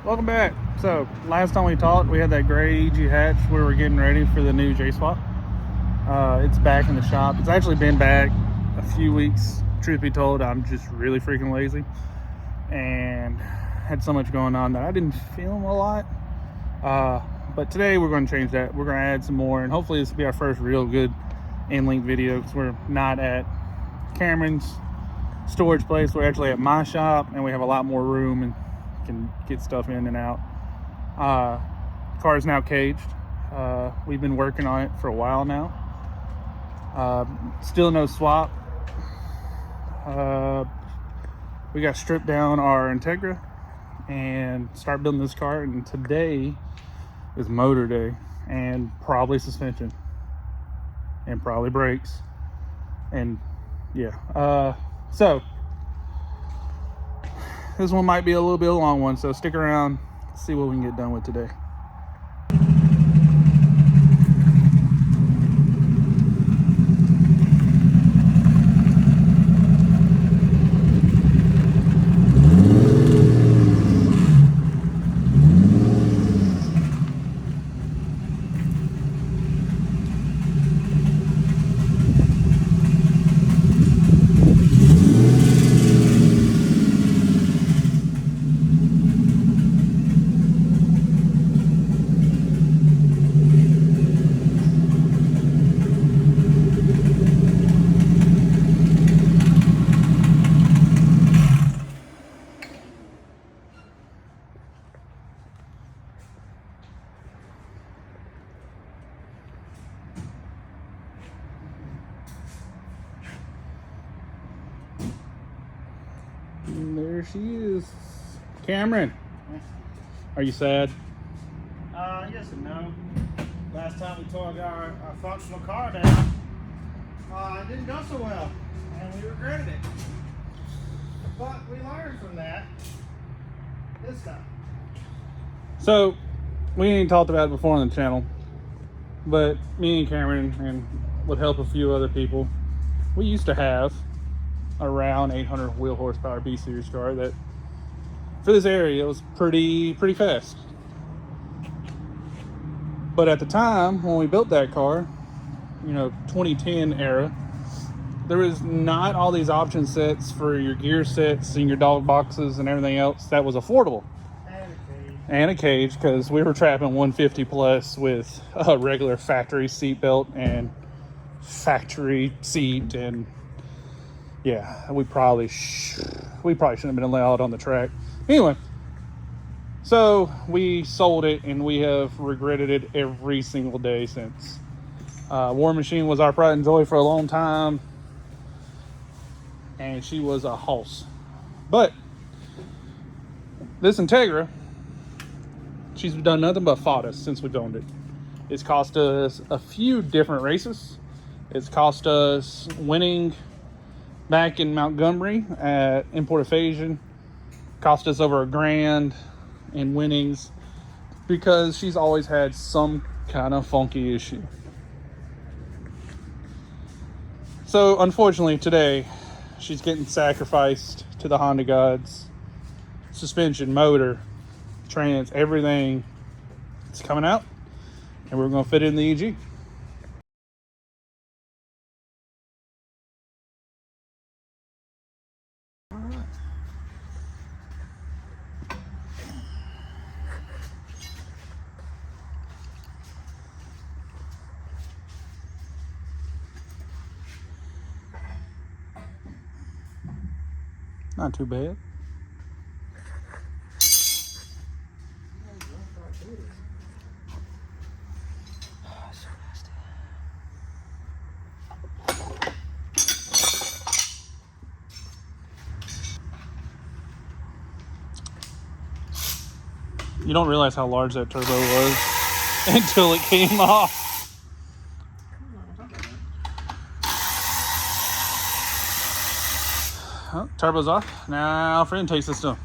Welcome back. So last time we talked, we had that gray EG hatch. We were getting ready for the new J swap. It's back in the shop. It's actually been back a few weeks. Truth be told, I'm just really freaking lazy and had so much going on that I didn't film a lot. But today we're going to change that. We're going to add some more, and hopefully this will be our first real good in-link video, because we're not at Cameron's storage place. We're actually at my shop, and we have a lot more room and can get stuff in and out. Car is now caged. We've been working on it for a while now. Still no swap. We got stripped down our Integra and start building this car, and today is motor day and probably suspension and probably brakes, and yeah. So this one might be a little bit of a long one, so stick around, see what we can get done with today. And there she is. Cameron, are you sad? Yes and no. Last time we tore our functional car down, it didn't go so well, and we regretted it. But we learned from that this time. So we ain't talked about it before on the channel, but me and Cameron, and with help of a few other people, we used to have around 800 wheel horsepower B series car that for this area was pretty fast. But at the time when we built that car, 2010 era, there was not all these option sets for your gear sets and your dog boxes and everything else that was affordable. And a cage, because we were trapping 150 plus with a regular factory seat belt and factory seat, and yeah, we probably shouldn't have been allowed on the track. Anyway, so we sold it, and we have regretted it every single day since. War Machine was our pride and joy for a long time, and she was a hoss. But this Integra, she's done nothing but fought us since we've owned it. It's cost us a few different races. It's cost us winning back in Montgomery at Import Evasion. Cost us over $1,000 in winnings because she's always had some kind of funky issue. So unfortunately today she's getting sacrificed to the Honda gods. Suspension, motor, trans, everything, it's coming out, and we're going to fit it in the EG. Not too bad. You don't realize how large that turbo was until it came off. Oh, turbo's off. Now for intake system.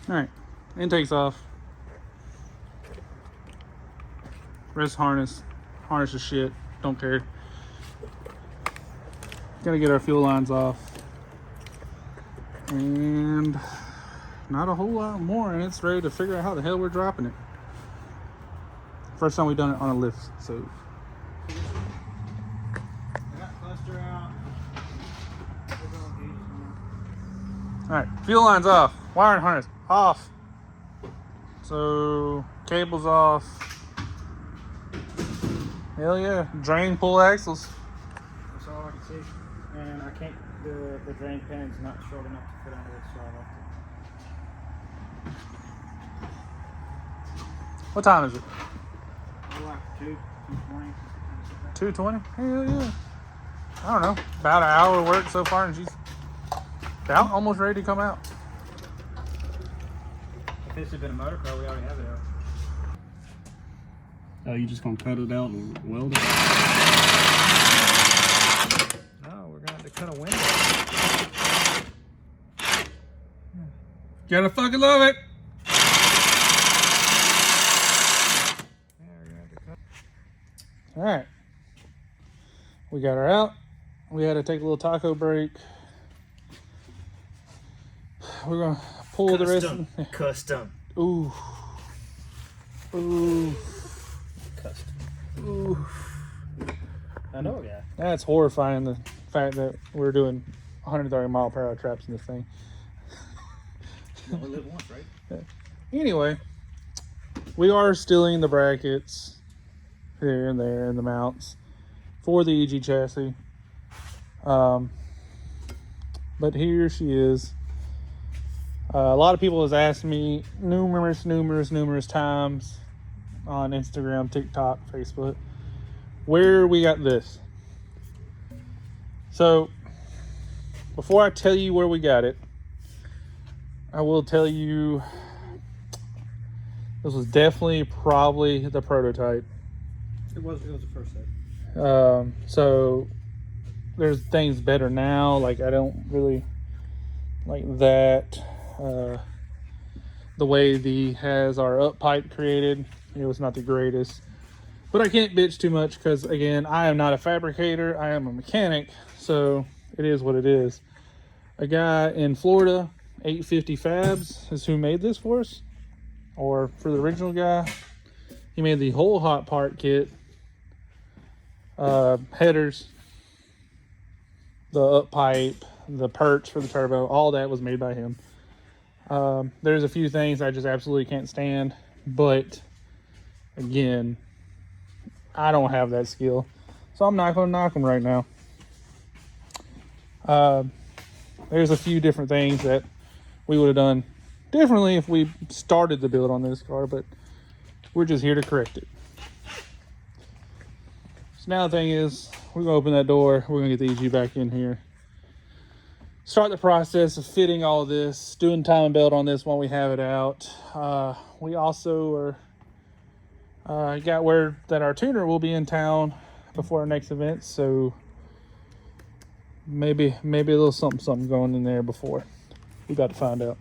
Alright, intake's off. Rest harness. Harness is shit. Don't care. Gotta get our fuel lines off. And not a whole lot more, and it's ready to figure out how the hell we're dropping it. First time we've done it on a lift, so. Cluster out. All right, fuel line's off, wiring harness off. So cables off. Hell yeah, drain pull axles. That's all I can see. And I can't, the drain pin's not short enough to fit under it, so I left it. What time is it? Like 2:20. 2:20? Hell yeah. I don't know, about an hour of work so far, and she's about almost ready to come out. If this had been a motor car, we already have it out. Oh, you just gonna cut it out and weld it? No, we're gonna have to cut a window. Gotta fucking love it. Yeah, we're gonna have to cut. All right, we got her out. We had to take a little taco break. We're gonna pull the rest. Custom. Ooh. Ooh. Custom. Ooh. I know a guy. That's horrifying, the fact that we're doing 130-mile-per-hour traps in this thing. You only live once, right? Anyway, we are stealing the brackets here and there and the mounts for the EG chassis. But here she is. A lot of people has asked me numerous times on Instagram, TikTok, Facebook, where we got this. So before I tell you where we got it, I will tell you this was definitely probably the prototype. It was the first set. So there's things better now. Like, I don't really like that. The way the has our up pipe created, it was not the greatest. But I can't bitch too much because, again, I am not a fabricator. I am a mechanic. So it is what it is. A guy in Florida, 850 Fabs, is who made this for us. Or for the original guy, he made the whole hot part kit. Headers, the up pipe, the perch for the turbo, all that was made by him. There's a few things I just absolutely can't stand, but again, I don't have that skill, so I'm not going to knock them right now. There's a few different things that we would have done differently if we started the build on this car, but we're just here to correct it. So now the thing is, we're going to open that door, we're going to get the EG back in here, start the process of fitting all of this, doing time and belt on this while we have it out. We also got word that our tuner will be in town before our next event, so maybe a little something going in there before. We got to find out.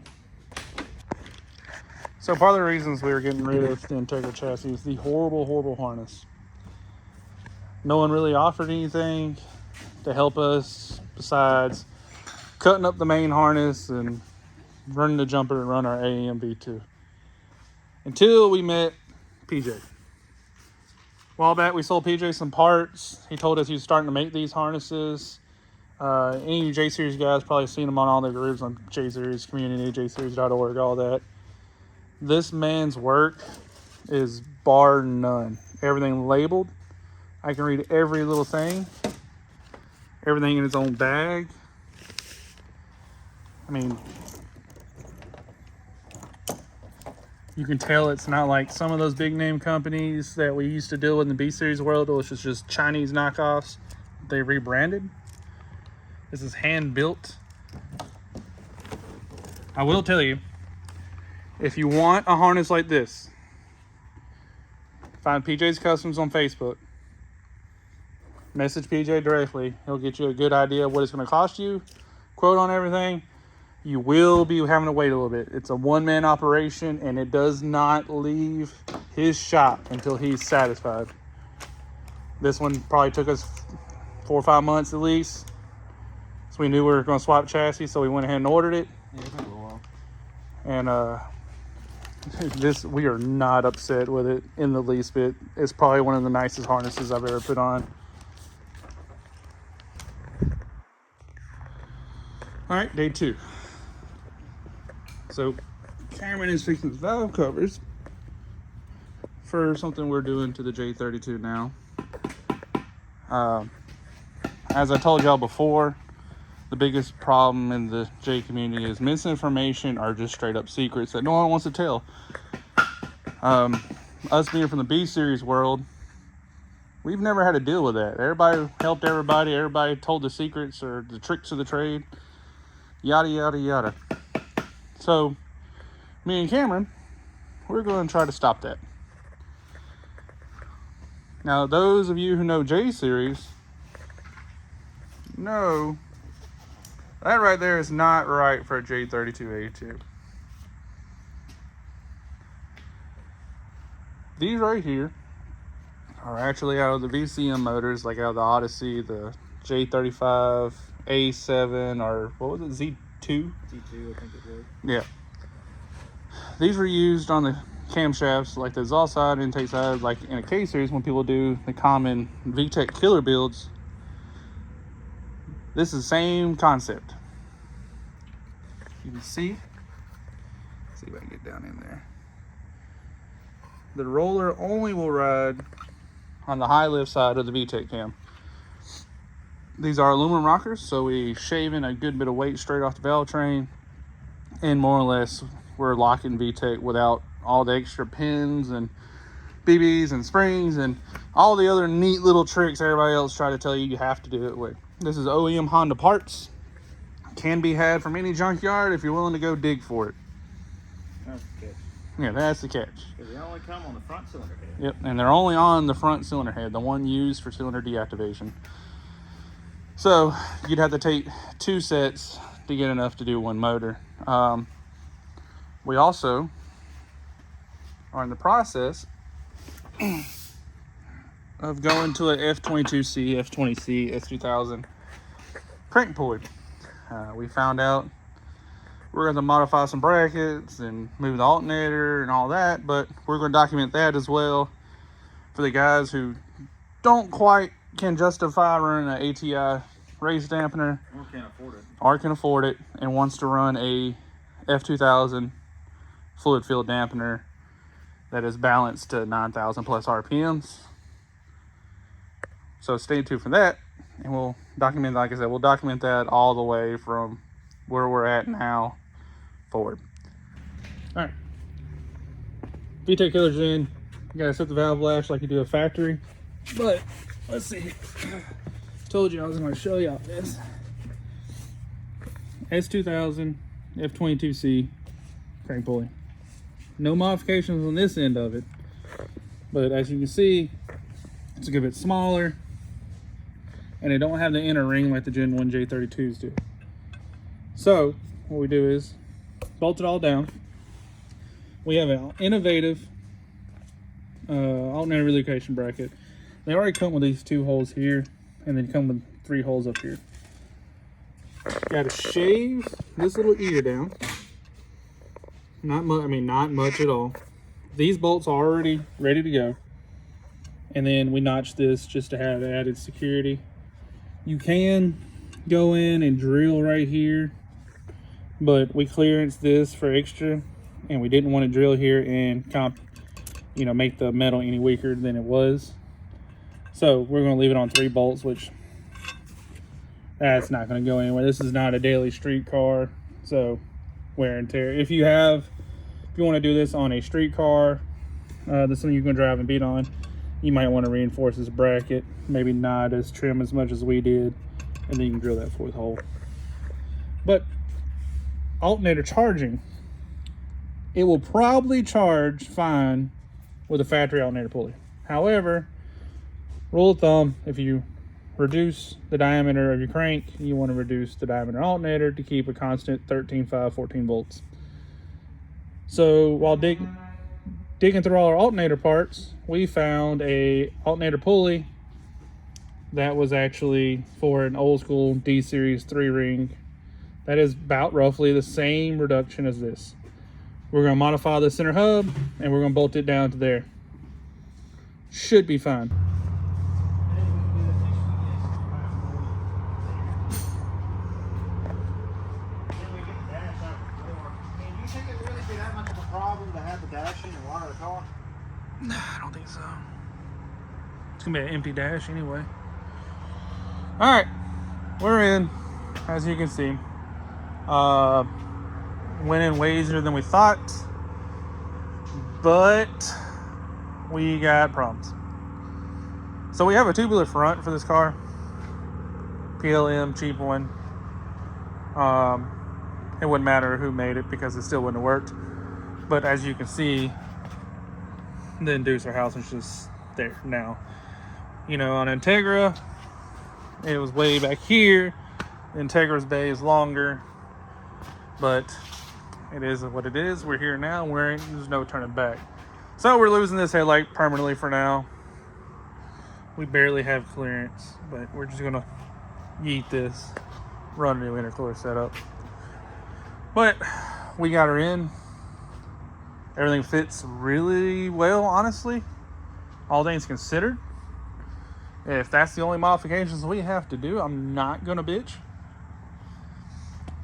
So part of the reasons we were getting rid of the Integra chassis is the horrible harness. No one really offered anything to help us besides cutting up the main harness and running the jumper and run our AEM V2. Until we met PJ. A while back, we sold PJ some parts. He told us he was starting to make these harnesses. Any of you J-Series guys probably seen them on all the groups on J-Series community, jseries.org, all that. This man's work is bar none. Everything labeled. I can read every little thing. Everything in its own bag. I mean, you can tell it's not like some of those big name companies that we used to deal with in the B-Series world, which is just Chinese knockoffs they rebranded. This is hand built. I will tell you, if you want a harness like this, find PJ's Customs on Facebook. Message PJ directly. He'll get you a good idea of what it's going to cost you. Quote on everything. You will be having to wait a little bit. It's a one-man operation, and it does not leave his shop until he's satisfied. This one probably took us 4 or 5 months at least. So we knew we were going to swap chassis, so we went ahead and ordered it. Yeah, it's been a little while. And we are not upset with it in the least bit. It's probably one of the nicest harnesses I've ever put on. All right, day 2. So Cameron is fixing the valve covers for something we're doing to the J32 now. As I told y'all before, the biggest problem in the J community is misinformation or just straight up secrets that no one wants to tell. Us being from the B series world, we've never had to deal with that. Everybody helped everybody. Everybody told the secrets or the tricks of the trade. Yada, yada, yada. So, me and Cameron, we're going to try to stop that. Now, those of you who know J series know that right there is not right for a J32a2. These right here are actually out of the VCM motors, like out of the Odyssey, the J35A7, or what was it, Z2? T2, I think it was. Yeah. These were used on the camshafts, like the exhaust side, intake side, like in a K series when people do the common VTEC killer builds. This is the same concept. You can see. Let's see if I can get down in there. The roller only will ride on the high lift side of the VTEC cam. These are aluminum rockers, so we shave in a good bit of weight straight off the valve train, and more or less we're locking VTEC without all the extra pins and BBs and springs and all the other neat little tricks everybody else try to tell you have to do it with. This is OEM Honda parts. Can be had from any junkyard if you're willing to go dig for it. That's the catch. Yeah, that's the catch. Because they only come on the front cylinder head. Yep, and they're only on the front cylinder head, the one used for cylinder deactivation. So you'd have to take 2 sets to get enough to do one motor. We also are in the process of going to an F22C, F20C, S2000 crank pulley. We found out we're going to modify some brackets and move the alternator and all that, but we're going to document that as well for the guys who don't quite can justify running an ATI raised dampener or can afford it and wants to run a F2000 fluid filled dampener that is balanced to 9,000 plus RPMs. So stay tuned for that, and we'll document, like I said, we'll document that all the way from where we're at now forward. All right, VTEC killer's in. You gotta set the valve latch like you do a factory, but let's see. Told you I was going to show y'all this S2000 F22C crank pulley. No modifications on this end of it, but as you can see, it's a good bit smaller, and they don't have the inner ring like the Gen 1 J32s do. So what we do is bolt it all down. We have an innovative alternator relocation bracket. They already come with these 2 holes here, and then come with 3 holes up here. Got to shave this little ear down. Not much, I mean, not much at all. These bolts are already ready to go. And then we notch this just to have added security. You can go in and drill right here, but we clearanced this for extra, and we didn't want to drill here and make the metal any weaker than it was. So we're going to leave it on 3 bolts, which that's not going to go anywhere. This is not a daily street car, so wear and tear. If you want to do this on a street car, that's something you can drive and beat on, you might want to reinforce this bracket, maybe not as trim as much as we did, and then you can drill that 4th hole. But alternator charging, it will probably charge fine with a factory alternator pulley. However, rule of thumb, if you reduce the diameter of your crank, you want to reduce the diameter alternator to keep a constant 13.5, 14 volts. So while digging through all our alternator parts, we found a alternator pulley That was actually for an old school D series 3-ring. That is about roughly the same reduction as this. We're going to modify the center hub and we're going to bolt it down to there. Should be fine. Problem to have the dashing and water the car? Nah, I don't think so. It's gonna be an empty dash anyway. All right, we're in. As you can see, went in way easier than we thought, but we got problems. So we have a tubular front for this car, PLM, cheap one. It wouldn't matter who made it because it still wouldn't have worked. But as you can see, the inducer house is just there now. You know, on Integra, it was way back here. Integra's bay is longer, but it is what it is. We're here now. There's no turning back. So we're losing this headlight permanently for now. We barely have clearance, but we're just gonna yeet this, run a new intercooler setup. But we got her in. Everything fits really well, honestly, all things considered. If that's the only modifications we have to do, I'm not gonna bitch.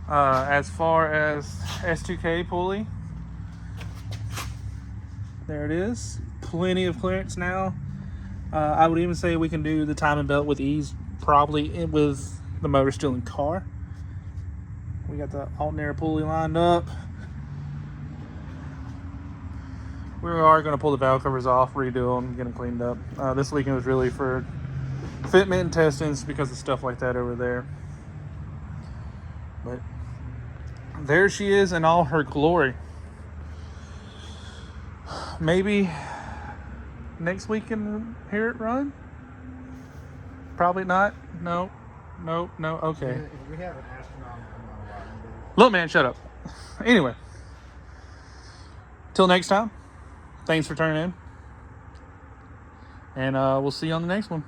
As far as S2K pulley, there it is. Plenty of clearance now. I would even say we can do the timing belt with ease, probably with the motor still in car. We got the alternator pulley lined up. We are going to pull the valve covers off, redo them, get them cleaned up. This weekend was really for fitment and testings because of stuff like that over there. But there she is in all her glory. Maybe next week can hear it run? Probably not. No. Okay. If we have an astronaut, I'm not allowed. Look, man, shut up. Anyway, till next time. Thanks for turning in. And we'll see you on the next one.